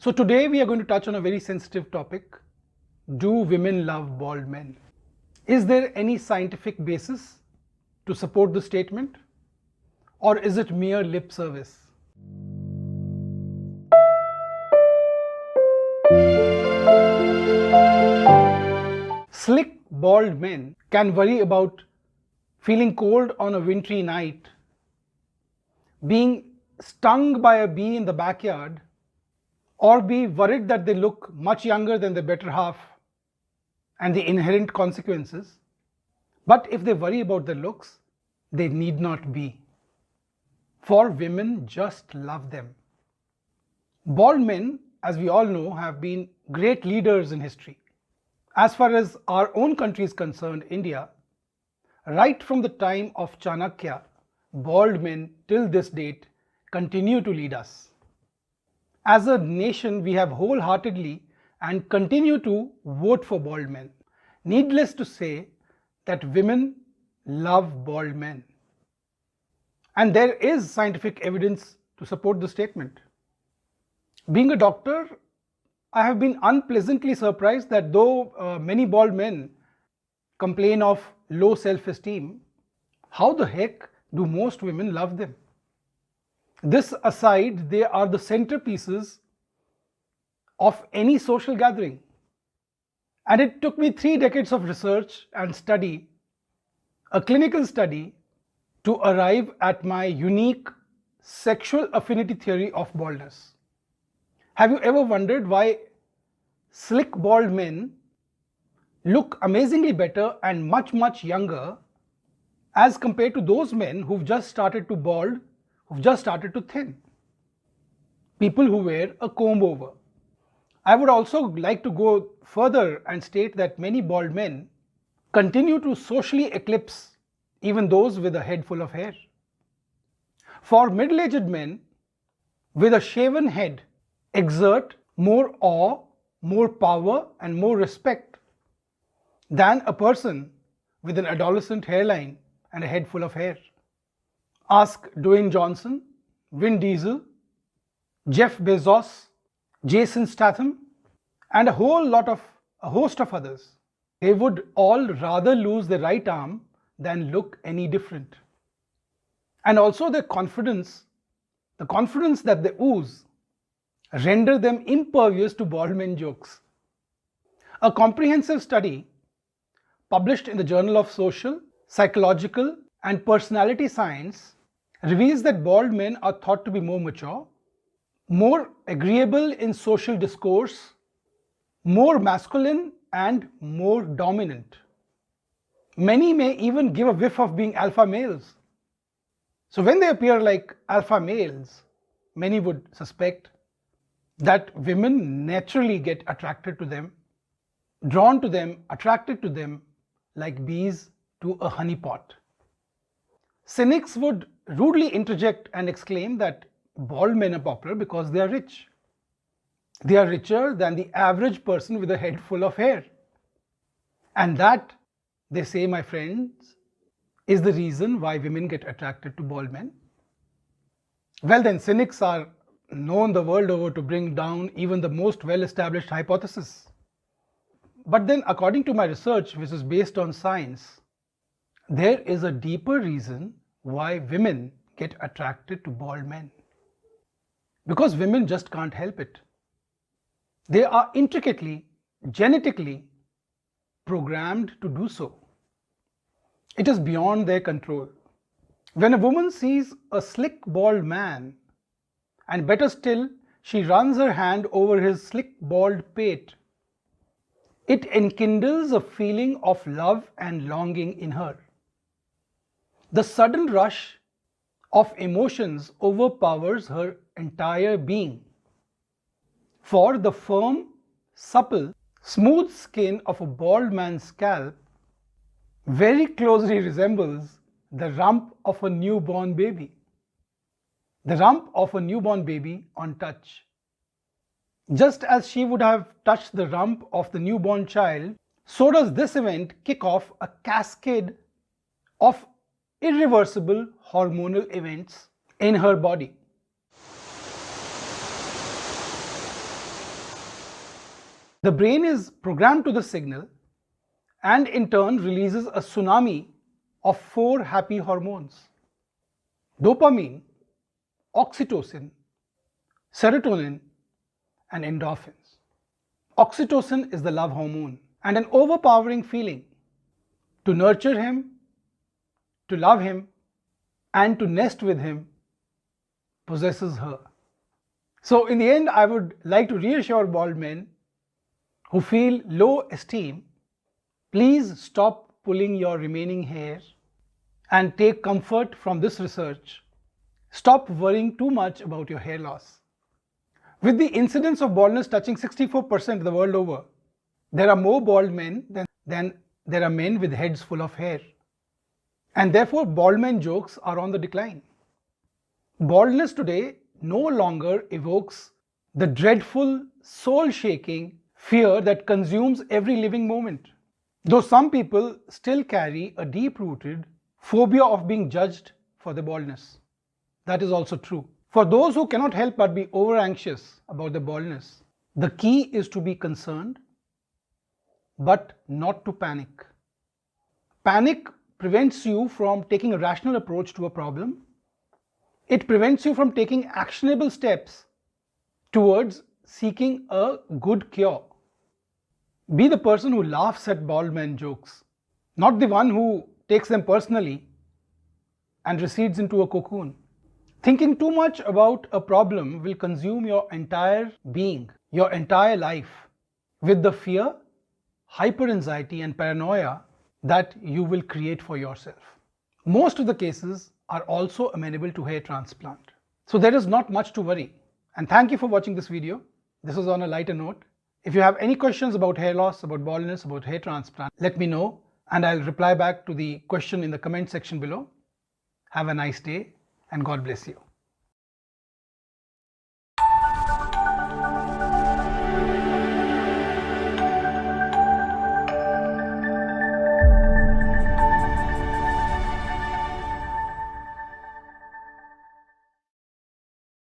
So today we are going to touch on a very sensitive topic. Do women love bald men? Is there any scientific basis to support the statement, or is it mere lip service? Slick bald men can worry about feeling cold on a wintry night, being stung by a bee in the backyard, or be worried that they look much younger than their better half and the inherent consequences. But if they worry about their looks, they need not be. For women just love them. Bald men, as we all know, have been great leaders in history. As far as our own country is concerned, India, right from the time of Chanakya, bald men till this date continue to lead us. As a nation, we have wholeheartedly and continue to vote for bald men. Needless to say that women love bald men. And there is scientific evidence to support the statement. Being a doctor, I have been unpleasantly surprised that though many bald men complain of low self-esteem, how the heck do most women love them? This aside, they are the centerpieces of any social gathering. And it took me 3 decades of research and study, a clinical study, to arrive at my unique sexual affinity theory of baldness. Have you ever wondered why slick bald men look amazingly better and much younger as compared to those men who've just started to bald, who've just started to thin? People who wear a comb over. I would also like to go further and state that many bald men continue to socially eclipse even those with a head full of hair. For middle-aged men with a shaven head exert more awe, more power and more respect than a person with an adolescent hairline and a head full of hair. Ask Dwayne Johnson, Vin Diesel, Jeff Bezos, Jason Statham, and a host of others. They would all rather lose their right arm than look any different. And also their confidence, the confidence that they ooze, render them impervious to bald men jokes. A comprehensive study published in the Journal of Social, Psychological and Personality Science reveals that bald men are thought to be more mature, more agreeable in social discourse, more masculine and more dominant. Many may even give a whiff of being alpha males. So when they appear like alpha males, many would suspect that women naturally get attracted to them, drawn to them, attracted to them like bees to a honey pot. Cynics would rudely interject and exclaim that bald men are popular because they are rich. They are richer than the average person with a head full of hair. And that, they say, my friends, is the reason why women get attracted to bald men. Well then, cynics are known the world over to bring down even the most well-established hypothesis. But then, according to my research, which is based on science, there is a deeper reason why women get attracted to bald men. Because women just can't help it. They are intricately, genetically programmed to do so. It is beyond their control. When a woman sees a slick bald man, and better still, she runs her hand over his slick bald pate, it enkindles a feeling of love and longing in her. The sudden rush of emotions overpowers her entire being. For the firm, supple, smooth skin of a bald man's scalp very closely resembles the rump of a newborn baby. The rump of a newborn baby on touch. Just as she would have touched the rump of the newborn child, so does this event kick off a cascade of irreversible hormonal events in her body. The brain is programmed to the signal and in turn releases a tsunami of 4 happy hormones: dopamine, oxytocin, serotonin, and endorphins. Oxytocin is the love hormone, and an overpowering feeling to nurture him, to love him, and to nest with him possesses her. So in the end, I would like to reassure bald men who feel low esteem, please stop pulling your remaining hair and take comfort from this research. Stop worrying too much about your hair loss. With the incidence of baldness touching 64% the world over, there are more bald men than there are men with heads full of hair. And therefore, bald men jokes are on the decline. Baldness today no longer evokes the dreadful, soul-shaking fear that consumes every living moment. Though some people still carry a deep-rooted phobia of being judged for their baldness. That is also true. For those who cannot help but be over-anxious about their baldness, the key is to be concerned, but not to panic. Panic prevents you from taking a rational approach to a problem. It prevents you from taking actionable steps towards seeking a good cure. Be the person who laughs at bald men jokes, not the one who takes them personally and recedes into a cocoon. Thinking too much about a problem will consume your entire being, your entire life, with the fear, hyper-anxiety and paranoia that you will create for yourself. Most of the cases are also amenable to hair transplant. So there is not much to worry. And thank you for watching this video. This was on a lighter note. If you have any questions about hair loss, about baldness, about hair transplant, let me know and I'll reply back to the question in the comment section below. Have a nice day and God bless you.